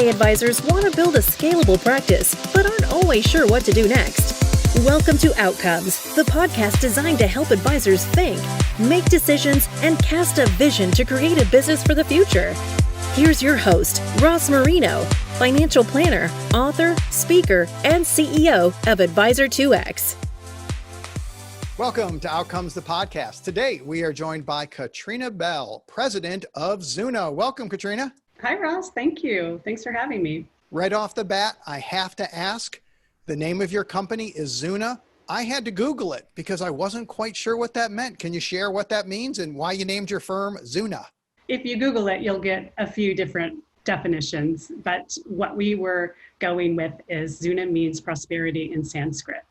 Hey advisors want to build a scalable practice, but aren't always sure what to do next. Welcome to Outcomes, the podcast designed to help advisors think, make decisions, and cast a vision to create a business for the future. Here's your host, Ross Marino, financial planner, author, speaker, and CEO of Advisor2X. Welcome to Outcomes, the podcast. Today, we are joined by Katrina Bell, president of Zuno. Welcome, Katrina. Hi, Ross. Thank you. Thanks for having me. Right off the bat, I have to ask, the name of your company is Zuno. I had to Google it because I wasn't quite sure what that meant. Can you share what that means and why you named your firm Zuno? If you Google it, you'll get a few different definitions, but what we were going with is Zuno means prosperity in Sanskrit.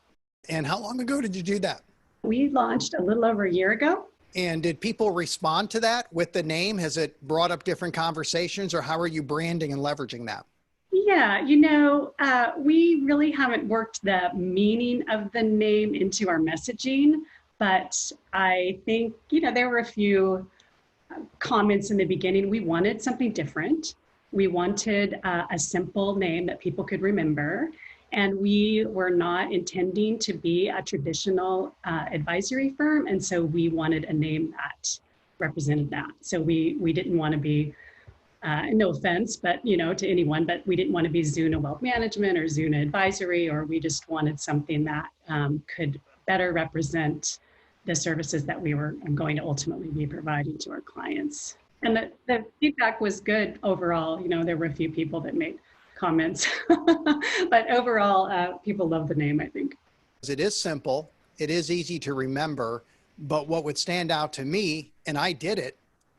And how long ago did you do that? We launched a little over a year ago. And did people respond to that with the name? Has it brought up different conversations, or how are you branding and leveraging that? Yeah, we really haven't worked the meaning of the name into our messaging, but I think, there were a few comments in the beginning. We wanted something different. We wanted a simple name that people could remember. And we were not intending to be a traditional advisory firm. And so we wanted a name that represented that. So we didn't want to be, no offense, but to anyone, but we didn't want to be Zuno Wealth Management or Zuno Advisory, or we just wanted something that could better represent the services that we were going to ultimately be providing to our clients. And the feedback was good overall. There were a few people that made comments, but overall, people love the name, I think. It is simple, it is easy to remember, but what would stand out to me, and I did it,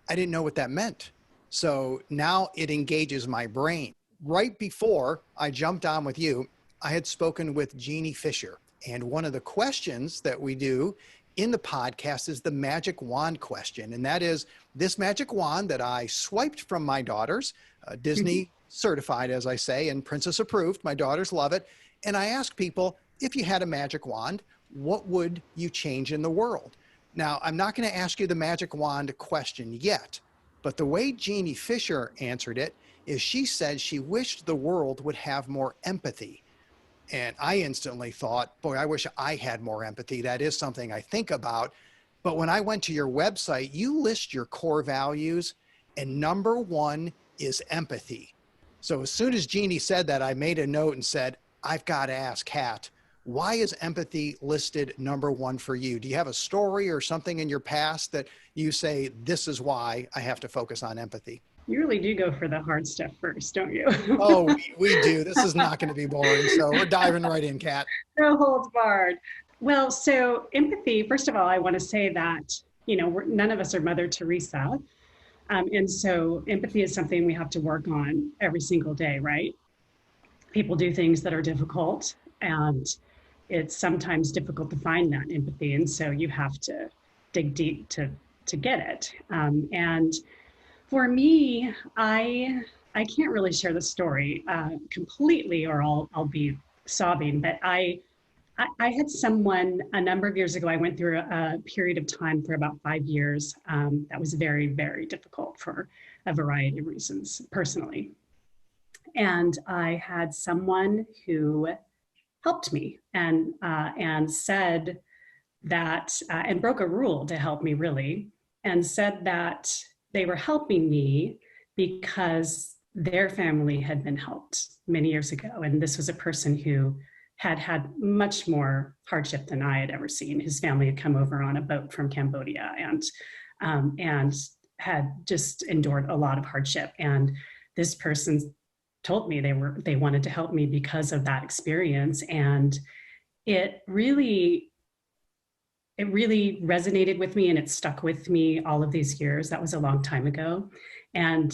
I didn't know what that meant. So now it engages my brain. Right before I jumped on with you, I had spoken with Jeannie Fisher, and one of the questions that we do in the podcast is the magic wand question. And that is this magic wand that I swiped from my daughters, Disney certified, as I say, and princess approved. My daughters love it. And I ask people, if you had a magic wand, what would you change in the world? Now, I'm not going to ask you the magic wand question yet, but the way Jeannie Fisher answered it is she said she wished the world would have more empathy. And I instantly thought, boy, I wish I had more empathy. That is something I think about. But when I went to your website, you list your core values, and number one is empathy. So as soon as Jeannie said that, I made a note and said, I've got to ask Kat, why is empathy listed number one for you? Do you have a story or something in your past that you say, this is why I have to focus on empathy? You really do go for the hard stuff first, don't you? Oh, we do. This is not going to be boring. So we're diving right in, Kat. No holds barred. Well, so empathy, first of all, I want to say that, none of us are Mother Teresa. And so empathy is something we have to work on every single day, right? People do things that are difficult, and it's sometimes difficult to find that empathy. And so you have to dig deep to get it. And for me, I can't really share the story completely, or I'll be sobbing, but I had someone a number of years ago. I went through a period of time for about 5 years that was very, very difficult for a variety of reasons personally. And I had someone who helped me and said that, and broke a rule to help me really, and said that they were helping me because their family had been helped many years ago. And this was a person who had much more hardship than I had ever seen. His family had come over on a boat from Cambodia and had just endured a lot of hardship. And this person told me they wanted to help me because of that experience. And it really resonated with me, and it stuck with me all of these years. That was a long time ago. And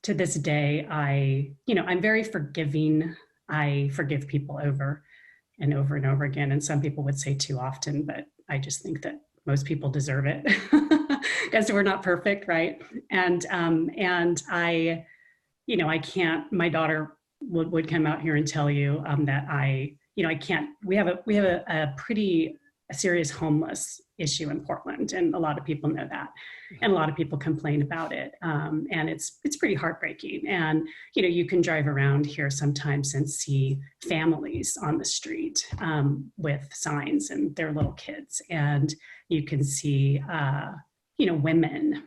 to this day, I'm very forgiving. I forgive people over and over and over again. And some people would say too often, but I just think that most people deserve it because we're not perfect, right? And I can't, my daughter would come out here and tell you that I can't, we have a pretty a serious homeless issue in Portland, and a lot of people know that, and a lot of people complain about it, and it's pretty heartbreaking. And you can drive around here sometimes and see families on the street with signs and their little kids, and you can see women,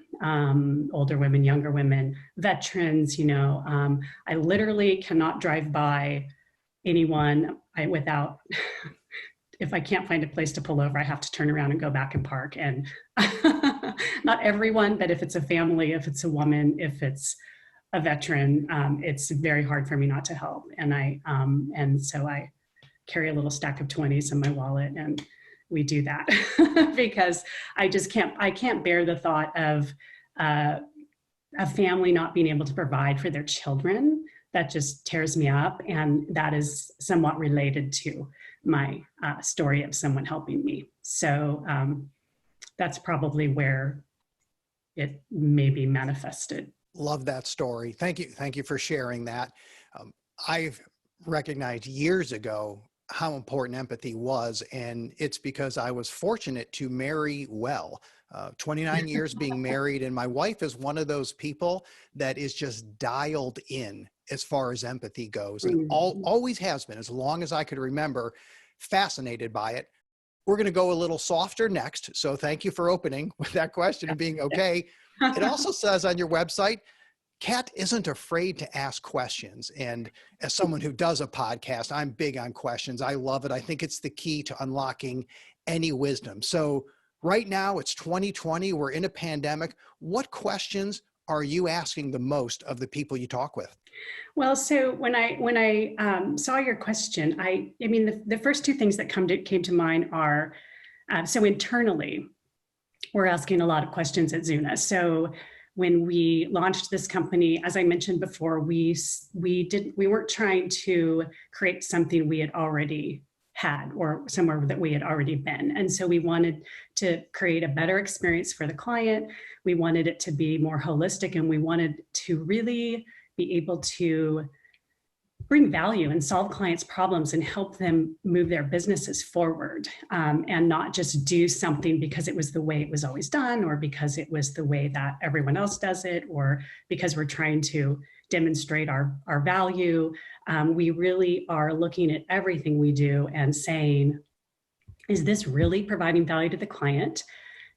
older women, younger women, veterans. I literally cannot drive by anyone without if I can't find a place to pull over, I have to turn around and go back and park. And not everyone, but if it's a family, if it's a woman, if it's a veteran, it's very hard for me not to help. And so I carry a little stack of 20s in my wallet, and we do that because I can't bear the thought of a family not being able to provide for their children. That just tears me up. And that is somewhat related to my story of someone helping me. So that's probably where it may be manifested. Love that story. Thank you. Thank you for sharing that. I've recognized years ago how important empathy was, and it's because I was fortunate to marry well. 29 years being married, and my wife is one of those people that is just dialed in as far as empathy goes, and always has been, as long as I could remember. Fascinated by it. We're going to go a little softer next, so thank you for opening with that question and being okay. It also says on your website, Kat isn't afraid to ask questions. And as someone who does a podcast, I'm big on questions. I love it. I think it's the key to unlocking any wisdom. So right now it's 2020, we're in a pandemic. What questions are you asking the most of the people you talk with? Well, so when I saw your question, I mean, the first two things that came to mind are, so internally, we're asking a lot of questions at Zuna. So when we launched this company, as I mentioned before, we weren't trying to create something we had already had or somewhere that we had already been. And so we wanted to create a better experience for the client. We wanted it to be more holistic, and we wanted to really be able to bring value and solve clients' problems and help them move their businesses forward, and not just do something because it was the way it was always done, or because it was the way that everyone else does it, or because we're trying to demonstrate our value. We really are looking at everything we do and saying, is this really providing value to the client?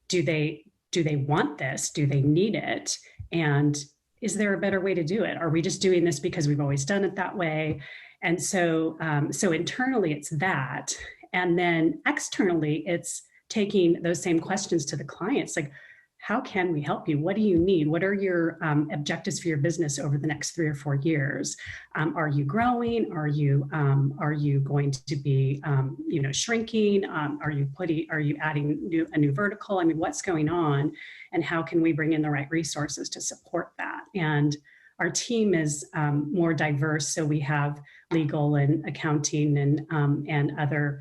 Do they want this? Do they need it? And is there a better way to do it? Are we just doing this because we've always done it that way? And so, so internally it's that. And then externally, it's taking those same questions to the clients. Like, how can we help you? What do you need? What are your objectives for your business over the next 3 or 4 years? Are you growing? Are you going to be shrinking? Are you adding a new vertical? I mean, what's going on, and how can we bring in the right resources to support that? And our team is more diverse, so we have legal and accounting and other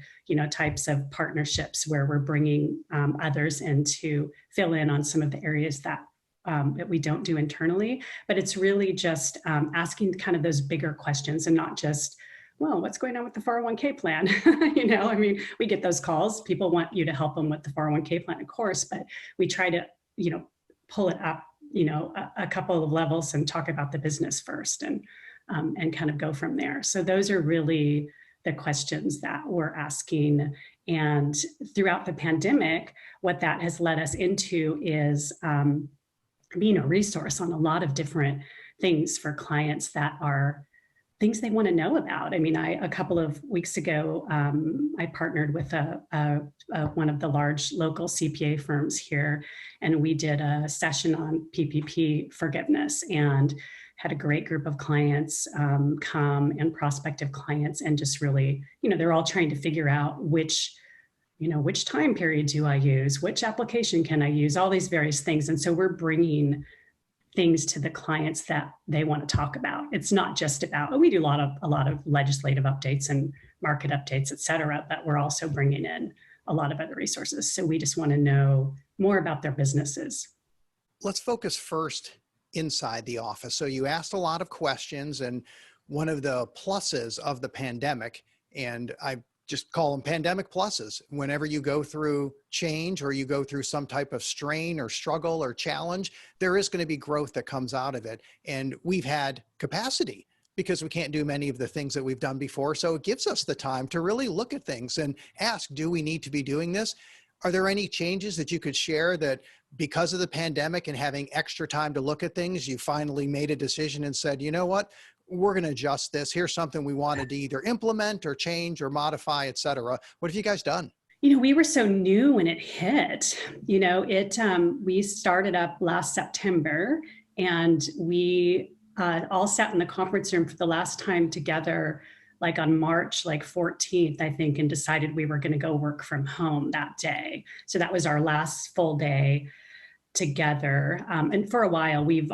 types of partnerships where we're bringing others in to fill in on some of the areas that we don't do internally. But it's really just asking kind of those bigger questions, and not just, well, what's going on with the 401k plan? I mean, we get those calls. People want you to help them with the 401k plan, of course, but we try to pull it up a couple of levels and talk about the business first, and kind of go from there. So those are really the questions that we're asking. And throughout the pandemic, what that has led us into is being a resource on a lot of different things for clients that are things they want to know about. I mean, a couple of weeks ago, I partnered with one of the large local CPA firms here, and we did a session on PPP forgiveness, and had a great group of clients come, and prospective clients, and just really, they're all trying to figure out which time period do I use, which application can I use, all these various things. And so we're bringing things to the clients that they want to talk about. It's not just about, we do a lot of legislative updates and market updates, et cetera, but we're also bringing in a lot of other resources. So we just want to know more about their businesses. Let's focus first inside the office. So you asked a lot of questions, and one of the pluses of the pandemic, and I just call them pandemic pluses. Whenever you go through change or you go through some type of strain or struggle or challenge, there is going to be growth that comes out of it. And we've had capacity because we can't do many of the things that we've done before. So it gives us the time to really look at things and ask, do we need to be doing this? Are there any changes that you could share that because of the pandemic and having extra time to look at things, you finally made a decision and said, you know what, we're going to adjust this. Here's something we wanted to either implement or change or modify, et cetera. What have you guys done? We were so new when it hit. We started up last September, and we all sat in the conference room for the last time together, like on March 14th, I think, and decided we were going to go work from home that day. So that was our last full day together. And for a while, we've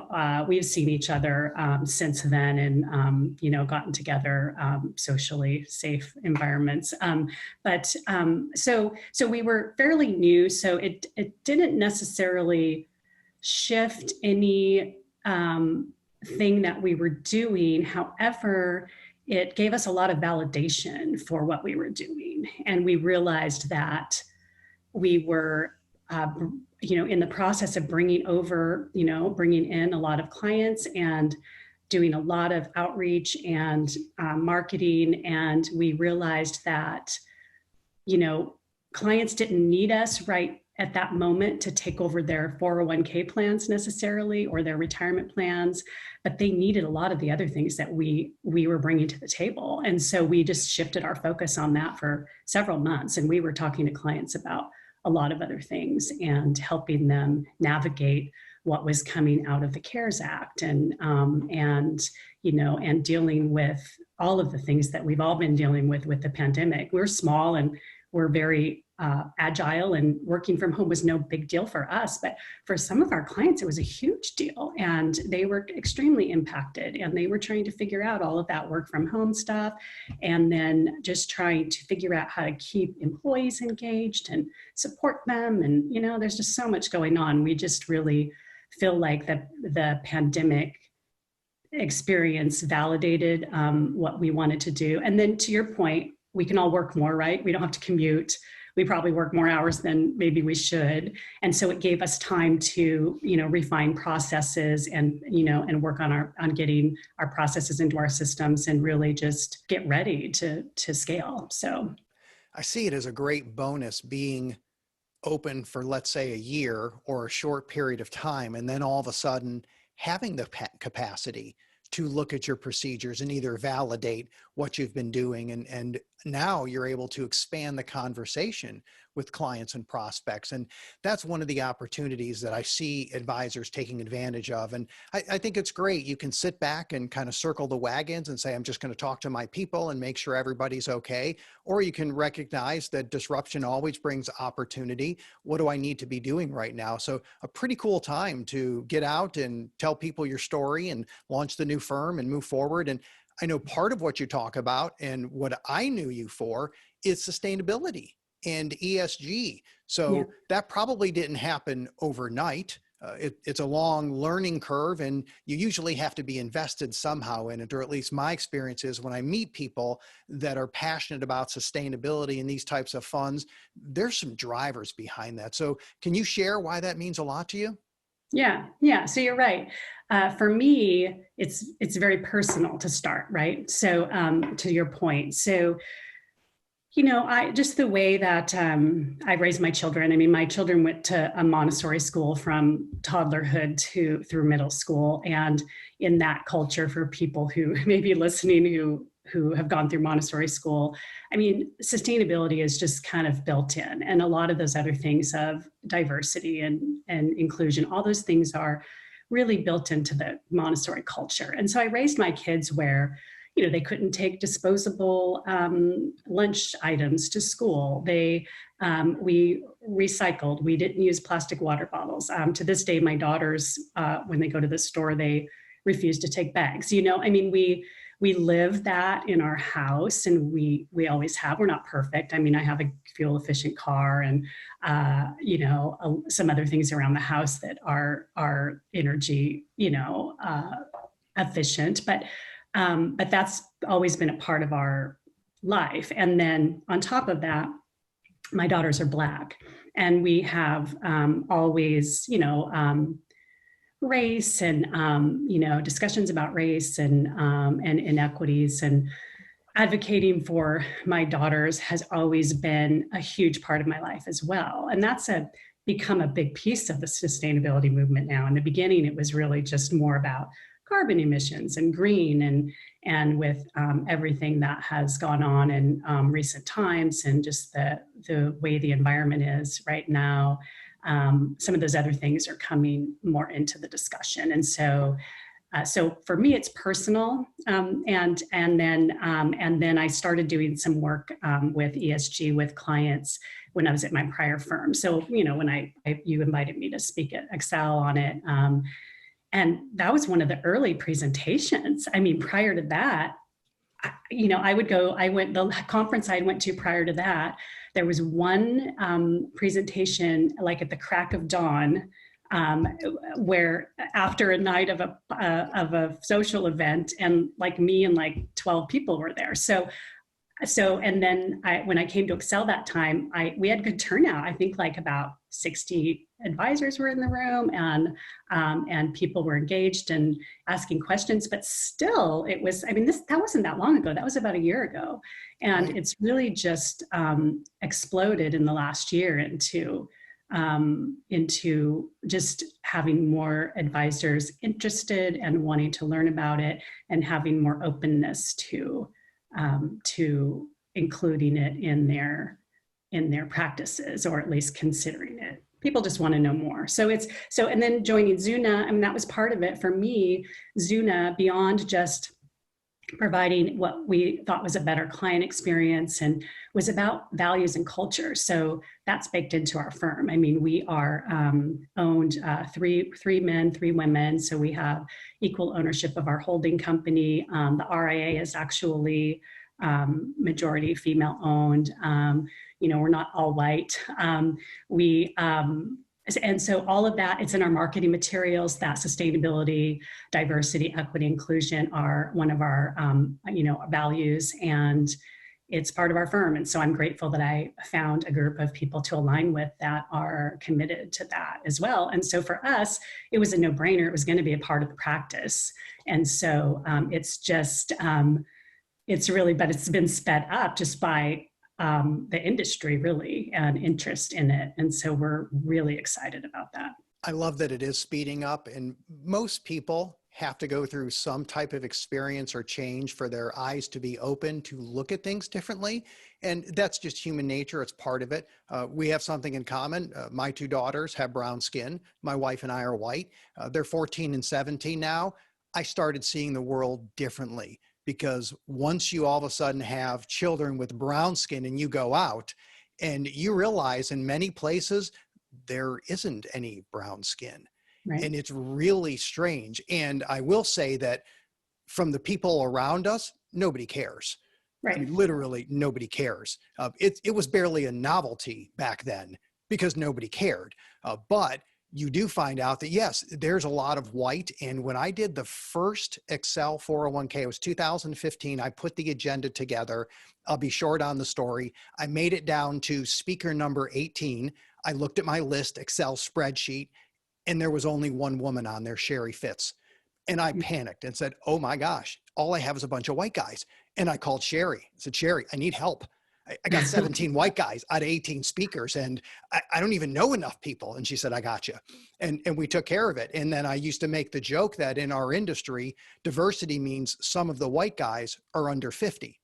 seen each other since then, and gotten together socially safe environments. So we were fairly new, so it didn't necessarily shift any thing that we were doing. However, it gave us a lot of validation for what we were doing, and we realized that we were in the process of bringing in a lot of clients and doing a lot of outreach and marketing. And we realized that, clients didn't need us right at that moment to take over their 401k plans necessarily, or their retirement plans, but they needed a lot of the other things that we were bringing to the table. And so we just shifted our focus on that for several months. And we were talking to clients about a lot of other things and helping them navigate what was coming out of the CARES Act, and dealing with all of the things that we've all been dealing with the pandemic. We're small and we're very agile, and working from home was no big deal for us, but for some of our clients, it was a huge deal, and they were extremely impacted, and they were trying to figure out all of that work from home stuff, and then just trying to figure out how to keep employees engaged and support them. And, there's just so much going on. We just really feel like the pandemic experience validated what we wanted to do. And then to your point, we can all work more, right? We don't have to commute. We probably work more hours than maybe we should. And so it gave us time to, refine processes and work on getting our processes into our systems and really just get ready to scale. So I see it as a great bonus being open for, let's say, a year or a short period of time, and then all of a sudden having the capacity to look at your procedures and either validate what you've been doing. And now you're able to expand the conversation with clients and prospects. And that's one of the opportunities that I see advisors taking advantage of. And I think it's great. You can sit back and kind of circle the wagons and say, I'm just going to talk to my people and make sure everybody's okay. Or you can recognize that disruption always brings opportunity. What do I need to be doing right now? So a pretty cool time to get out and tell people your story and launch the new firm and move forward. And I know part of what you talk about and what I knew you for is sustainability and ESG. So yeah, that probably didn't happen overnight. It's a long learning curve, and you usually have to be invested somehow in it, or at least my experience is when I meet people that are passionate about sustainability and these types of funds, there's some drivers behind that. So can you share why that means a lot to you? Yeah. So you're right. For me, it's very personal to start, right? So to your point, so just the way that I raised my children. I mean, my children went to a Montessori school from toddlerhood through middle school, and in that culture, for people who may be listening who have gone through Montessori school, I mean, sustainability is just kind of built in, and a lot of those other things of diversity and inclusion, all those things are really built into the Montessori culture. And so I raised my kids where they couldn't take disposable lunch items to school. We recycled. We didn't use plastic water bottles. To this day, my daughters, when they go to the store, they refuse to take bags. I mean, we live that in our house, and we always have. We're not perfect. I mean, I have a fuel efficient car, and some other things around the house that are energy efficient, but that's always been a part of our life. And then on top of that, my daughters are Black, and we have always, race and discussions about race and inequities, and advocating for my daughters has always been a huge part of my life as well. And that's become a big piece of the sustainability movement now. In the beginning, it was really just more about carbon emissions and green, and with everything that has gone on in recent times, and just the way the environment is right now, some of those other things are coming more into the discussion. And so for me, it's personal, and then I started doing some work with ESG with clients when I was at my prior firm. So when you invited me to speak at Excel on it, and that was one of the early presentations. I mean, prior to that, the conference I went to prior to that, there was one presentation like at the crack of dawn, where after a night of a social event, and like me and like 12 people were there. And then when I came to Excel that time, we had good turnout. I think like about 60 advisors were in the room, and people were engaged and asking questions. But still, that wasn't that long ago. That was about a year ago, and Right. it's really just exploded in the last year into just having more advisors interested and wanting to learn about it, and having more openness to including it in their practices, or at least considering it. People just want to know more. And then joining Zuna, I mean, that was part of it for me. Zuna, beyond just providing what we thought was a better client experience, and was about values and culture. So that's baked into our firm. I mean, we are owned three men, 3 women. So we have equal ownership of our holding company. The RIA is actually majority female owned. We're not all white. And so all of that, it's in our marketing materials, that sustainability, diversity, equity, inclusion are one of our, values, and it's part of our firm. And so I'm grateful that I found a group of people to align with that are committed to that as well. And so for us, it was a no-brainer. It was going to be a part of the practice. And so it's been sped up just by the industry, really, and interest in it. And so we're really excited about that. I love that it is speeding up, and most people have to go through some type of experience or change for their eyes to be open to look at things differently. And that's just human nature. It's part of it. We have something in common. My 2 daughters have brown skin. My wife and I are white. They're 14 and 17 now. I started seeing the world differently, because once you all of a sudden have children with brown skin and you go out and you realize in many places there isn't any brown skin. Right. And it's really strange. And I will say that from the people around us, nobody cares. Right. I mean, literally nobody cares. It was barely a novelty back then because nobody cared. But you do find out that, yes, there's a lot of white. And when I did the first Excel 401k, it was 2015, I put the agenda together. I'll be short on the story. I made it down to speaker number 18. I looked at my list, Excel spreadsheet, and there was only one woman on there, Sherry Fitz. And I panicked and said, oh my gosh, all I have is a bunch of white guys. And I called Sherry. I said, Sherry, I need help. I got 17 white guys out of 18 speakers, and I don't even know enough people. And she said, I got you. And we took care of it. And then I used to make the joke that in our industry, diversity means some of the white guys are under 50.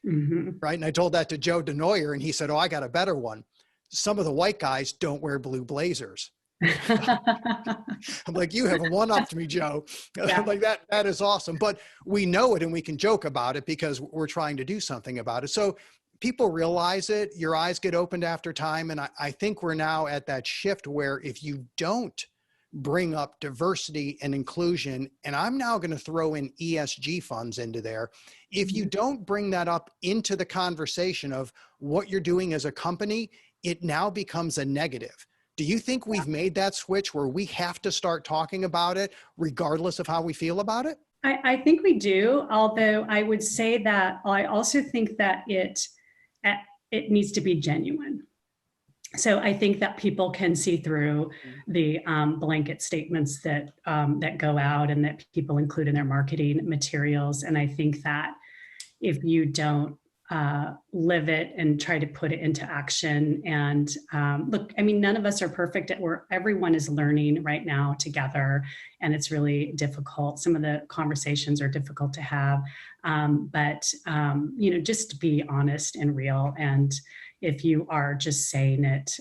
Mm-hmm. Right. And I told that to Joe DeNoyer, and he said, oh, I got a better one. Some of the white guys don't wear blue blazers. I'm like, you have one-upped me, Joe. Yeah. I'm like, that is awesome. But we know it, and we can joke about it because we're trying to do something about it. So people realize it, your eyes get opened after time. And I think we're now at that shift where if you don't bring up diversity and inclusion, and I'm now going to throw in ESG funds into there, if you don't bring that up into the conversation of what you're doing as a company, it now becomes a negative. Do you think we've made that switch where we have to start talking about it regardless of how we feel about it? I think we do, although I would say that I also think that uh, it needs to be genuine. So I think that people can see through the blanket statements that go out and that people include in their marketing materials. And I think that if you don't live it and try to put it into action. And look, I mean, none of us are perfect. Everyone is learning right now together, and it's really difficult. Some of the conversations are difficult to have, but just be honest and real. And if you are just saying it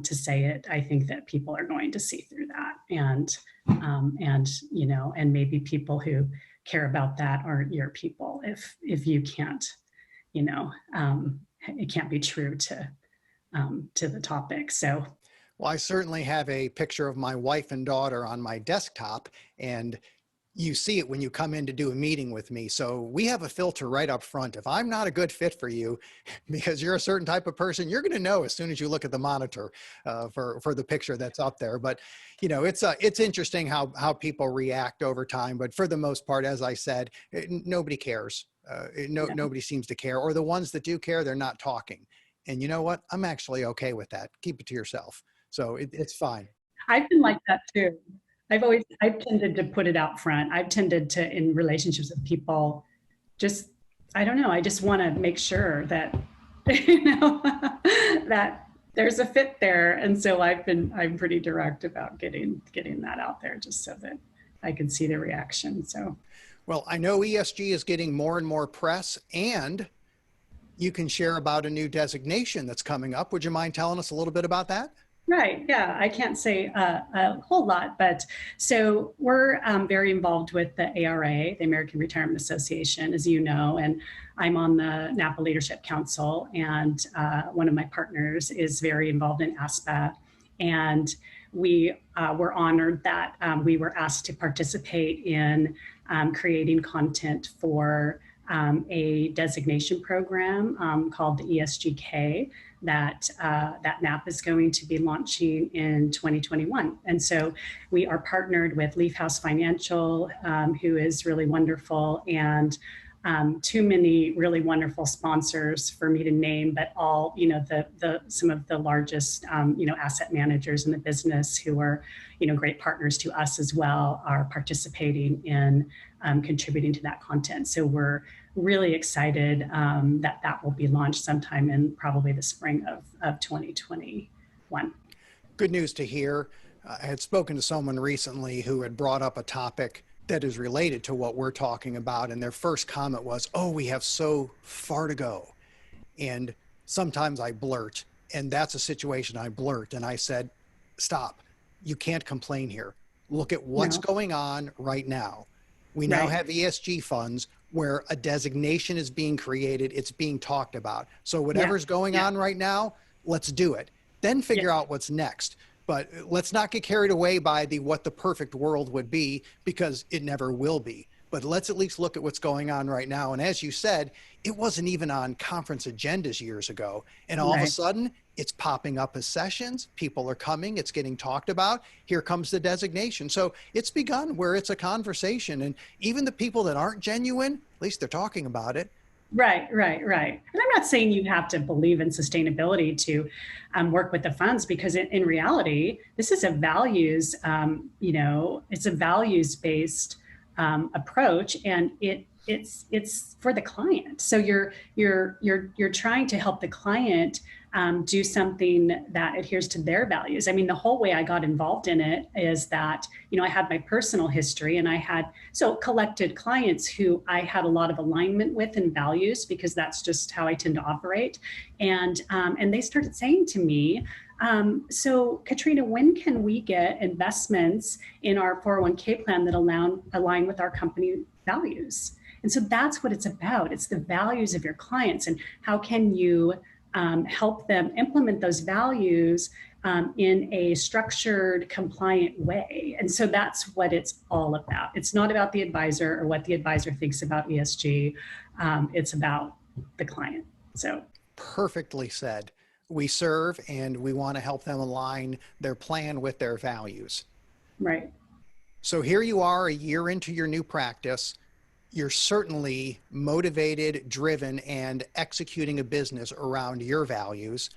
to say it, I think that people are going to see through that, and maybe people who care about that aren't your people if you can't, it can't be true to the topic. So, Well, I certainly have a picture of my wife and daughter on my desktop, and you see it when you come in to do a meeting with me. So we have a filter right up front. If I'm not a good fit for you because you're a certain type of person, you're going to know as soon as you look at the monitor for the picture that's up there. But it's interesting how people react over time. But for the most part, as I said, nobody cares. Nobody seems to care, or the ones that do care, they're not talking. And you know what? I'm actually okay with that. Keep it to yourself. So it's fine. I've been like that too. I've tended to put it out front. I've tended to, in relationships with people, I don't know, I just want to make sure that, that there's a fit there. And so I'm pretty direct about getting that out there just so that I can see the reaction. So. Well, I know ESG is getting more and more press, and you can share about a new designation that's coming up. Would you mind telling us a little bit about that? Right. Yeah, I can't say a whole lot, but so we're very involved with the ARA, the American Retirement Association, as you know, and I'm on the Napa Leadership Council, and one of my partners is very involved in ASPA, and we were honored that we were asked to participate in creating content for a designation program called the ESGK that NAP is going to be launching in 2021. And so we are partnered with Leaf House Financial, who is really wonderful, and too many really wonderful sponsors for me to name, but all, some of the largest, asset managers in the business who are, great partners to us as well, are participating in contributing to that content. So we're really excited that will be launched sometime in probably the spring of 2021. Good news to hear. I had spoken to someone recently who had brought up a topic that is related to what we're talking about, and their first comment was, "Oh, we have so far to go." And sometimes I blurt, and that's a situation I blurt, and I said, "Stop. You can't complain here. Look at what's going on right now. We now have ESG funds where a designation is being created. It's being talked about. So whatever's going on right now, let's do it. Then figure out what's next. But let's not get carried away by what the perfect world would be, because it never will be. But let's at least look at what's going on right now. And as you said, it wasn't even on conference agendas years ago. And all of a sudden, it's popping up as sessions. People are coming. It's getting talked about. Here comes the designation. So it's begun where it's a conversation. And even the people that aren't genuine, at least they're talking about it. Right. And I'm not saying you have to believe in sustainability to work with the funds, because in reality, this is a values, it's a values-based approach, and it's for the client. So you're trying to help the client do something that adheres to their values. I mean, the whole way I got involved in it is that, I had my personal history, and I had collected clients who I had a lot of alignment with in values, because that's just how I tend to operate. And they started saying to me, so Katrina, when can we get investments in our 401k plan that align with our company values? And so that's what it's about. It's the values of your clients, and how can you help them implement those values in a structured, compliant way. And so that's what it's all about. It's not about the advisor or what the advisor thinks about ESG. It's about the client. So perfectly said. We serve, and we want to help them align their plan with their values. Right. So here you are, a year into your new practice. You're certainly motivated, driven, and executing a business around your values.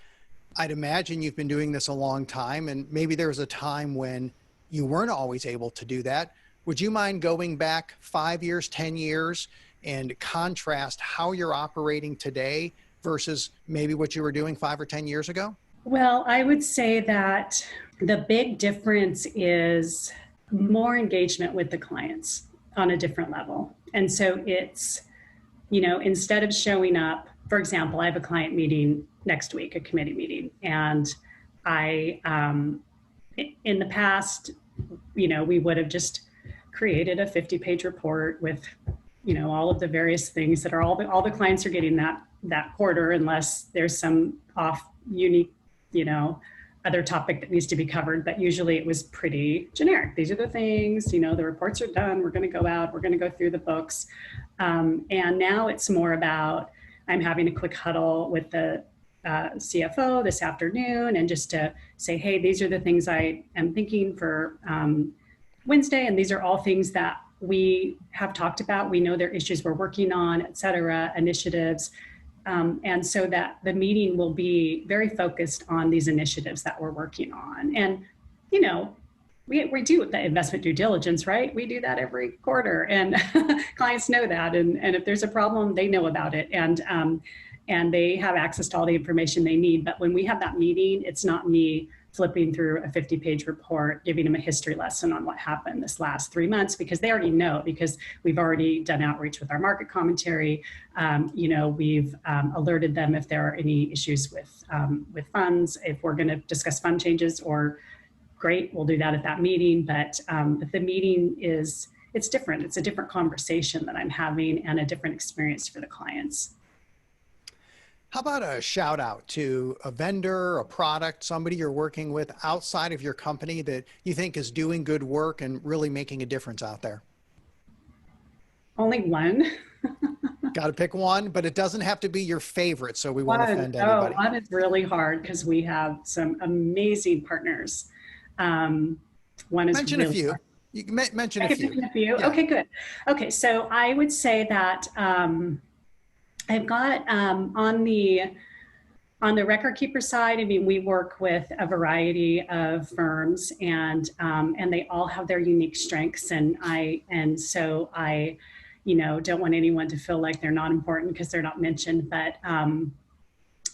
I'd imagine you've been doing this a long time, and maybe there was a time when you weren't always able to do that. Would you mind going back 5 years, 10 years, and contrast how you're operating today versus maybe what you were doing 5 or 10 years ago? Well, I would say that the big difference is more engagement with the clients on a different level. And so it's, instead of showing up, for example, I have a client meeting next week, a committee meeting, and I, in the past, we would have just created a 50-page report with, all of the various things that are all the clients are getting that quarter, unless there's some unique, other topic that needs to be covered. But usually it was pretty generic. These are the things, the reports are done. We're going to go out. We're going to go through the books. And now it's more about, I'm having a quick huddle with the CFO this afternoon, and just to say, hey, these are the things I am thinking for Wednesday. And these are all things that we have talked about. We know there are issues we're working on, et cetera, initiatives. And so that the meeting will be very focused on these initiatives that we're working on. And, we do the investment due diligence, right? We do that every quarter, and clients know that. And if there's a problem, they know about it. And they have access to all the information they need. But when we have that meeting, it's not me flipping through a 50-page report, giving them a history lesson on what happened this last 3 months, because they already know, because we've already done outreach with our market commentary. We've alerted them if there are any issues with funds. If we're going to discuss fund changes, or great, we'll do that at that meeting. But the meeting it's different. It's a different conversation that I'm having, and a different experience for the clients. How about a shout out to a vendor, a product, somebody you're working with outside of your company that you think is doing good work and really making a difference out there? Only one. Got to pick one, but it doesn't have to be your favorite, so we won't offend anybody. One is really hard because we have some amazing partners. One is mention really a few. hard. You can mention a few. Mention a few. Yeah. Okay, good. Okay, so I would say that I've got on the record keeper side, we work with a variety of firms, and they all have their unique strengths, and so I don't want anyone to feel like they're not important because they're not mentioned. But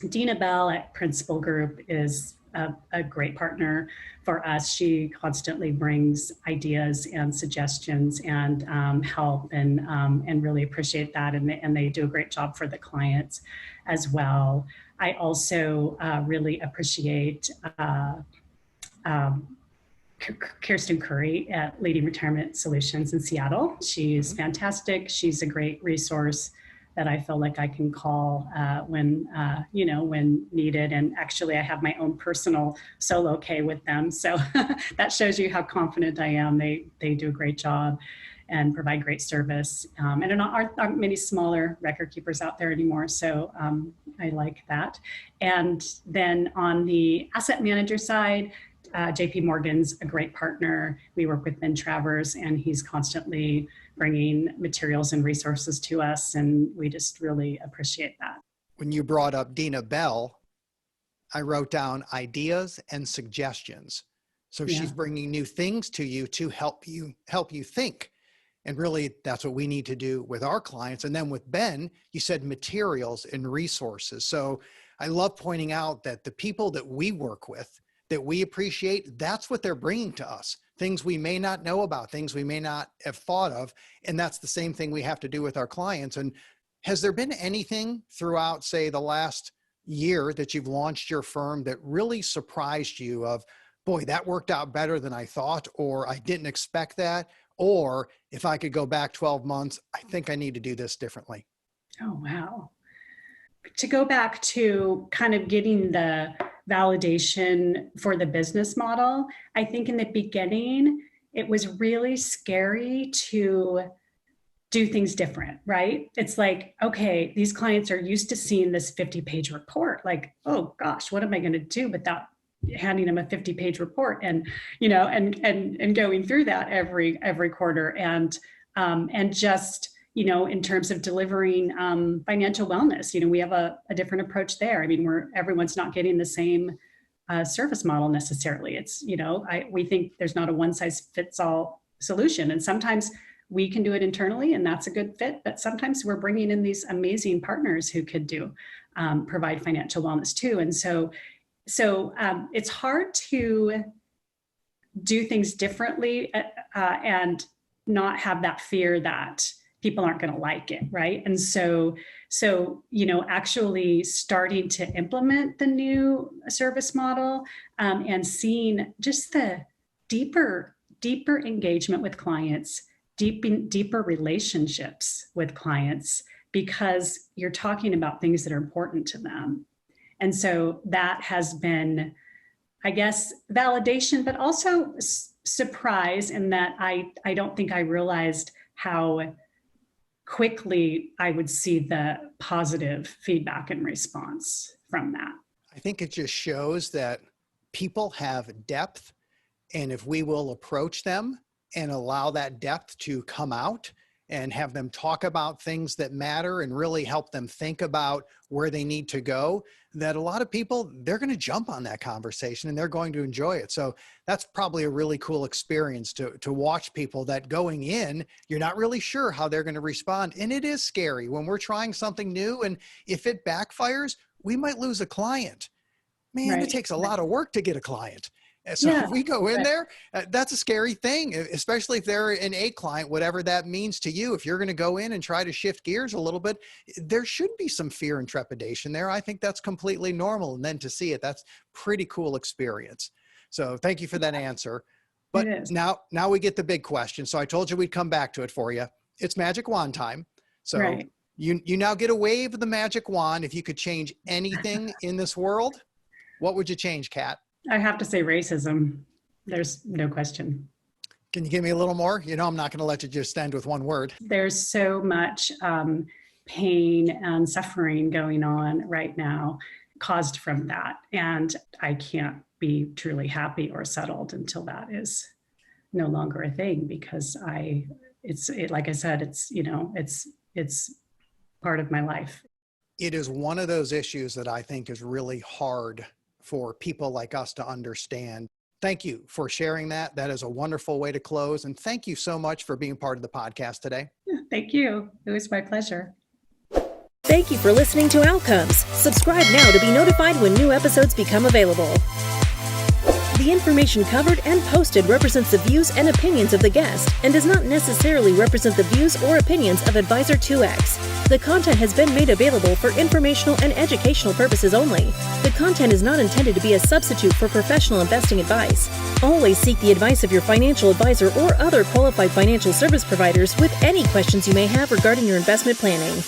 Katrina Bell at Principal Group is a great partner for us. She constantly brings ideas and suggestions and help, and really appreciate that. And they do a great job for the clients as well. I also really appreciate Kirsten Curry at Leading Retirement Solutions in Seattle. She's fantastic. She's a great resource that I feel like I can call when needed. And actually, I have my own personal solo K with them. So that shows you how confident I am. They do a great job and provide great service. And there aren't many smaller record keepers out there anymore. So I like that. And then on the asset manager side, JP Morgan's a great partner. We work with Ben Travers, and he's constantly bringing materials and resources to us, and we just really appreciate that. When you brought up Dina Bell, I wrote down ideas and suggestions. So she's bringing new things to you to help you think. And really, that's what we need to do with our clients. And then with Ben, you said materials and resources. So I love pointing out that the people that we work with, that we appreciate, that's what they're bringing to us. Things we may not know about, things we may not have thought of. And that's the same thing we have to do with our clients. And has there been anything throughout, say, the last year that you've launched your firm that really surprised you of, boy, that worked out better than I thought, or I didn't expect that, or if I could go back 12 months, I think I need to do this differently? Oh, wow. To go back to kind of getting the validation for the business model, I think in the beginning, it was really scary to do things different, right? It's like, okay, these clients are used to seeing this 50-page report. Like, oh gosh, what am I going to do without handing them a 50-page report and, and going through that every quarter, and just, in terms of delivering financial wellness, we have a different approach there. I mean, everyone's not getting the same service model necessarily. It's, we think there's not a one size fits all solution. And sometimes we can do it internally and that's a good fit, but sometimes we're bringing in these amazing partners who could provide financial wellness too. And so it's hard to do things differently and not have that fear that people aren't going to like it, right? And so actually starting to implement the new service model and seeing just the deeper engagement with clients, deeper relationships with clients, because you're talking about things that are important to them. And so that has been, I guess, validation, but also surprise in that I don't think I realized how quickly I would see the positive feedback and response from that. I think it just shows that people have depth, and if we will approach them and allow that depth to come out and have them talk about things that matter and really help them think about where they need to go, that a lot of people, they're going to jump on that conversation and they're going to enjoy it. So that's probably a really cool experience to watch people that going in, you're not really sure how they're going to respond. And it is scary when we're trying something new. And if it backfires, we might lose a client. Man, Right. It takes a lot of work to get a client. So if we go in there, that's a scary thing, especially if they're an A client, whatever that means to you. If you're going to go in and try to shift gears a little bit, there should be some fear and trepidation there. I think that's completely normal. And then to see it, that's pretty cool experience. So thank you for that answer. But now we get the big question. So I told you we'd come back to it for you. It's magic wand time. So you now get a wave of the magic wand. If you could change anything in this world, what would you change, Kat? I have to say racism. There's no question. Can you give me a little more? I'm not going to let you just end with one word. There's so much pain and suffering going on right now caused from that. And I can't be truly happy or settled until that is no longer a thing, because like I said, it's part of my life. It is one of those issues that I think is really hard for people like us to understand. Thank you for sharing that. That is a wonderful way to close. And thank you so much for being part of the podcast today. Thank you. It was my pleasure. Thank you for listening to Outcomes. Subscribe now to be notified when new episodes become available. The information covered and posted represents the views and opinions of the guest and does not necessarily represent the views or opinions of Advisor 2X. The content has been made available for informational and educational purposes only. The content is not intended to be a substitute for professional investing advice. Always seek the advice of your financial advisor or other qualified financial service providers with any questions you may have regarding your investment planning.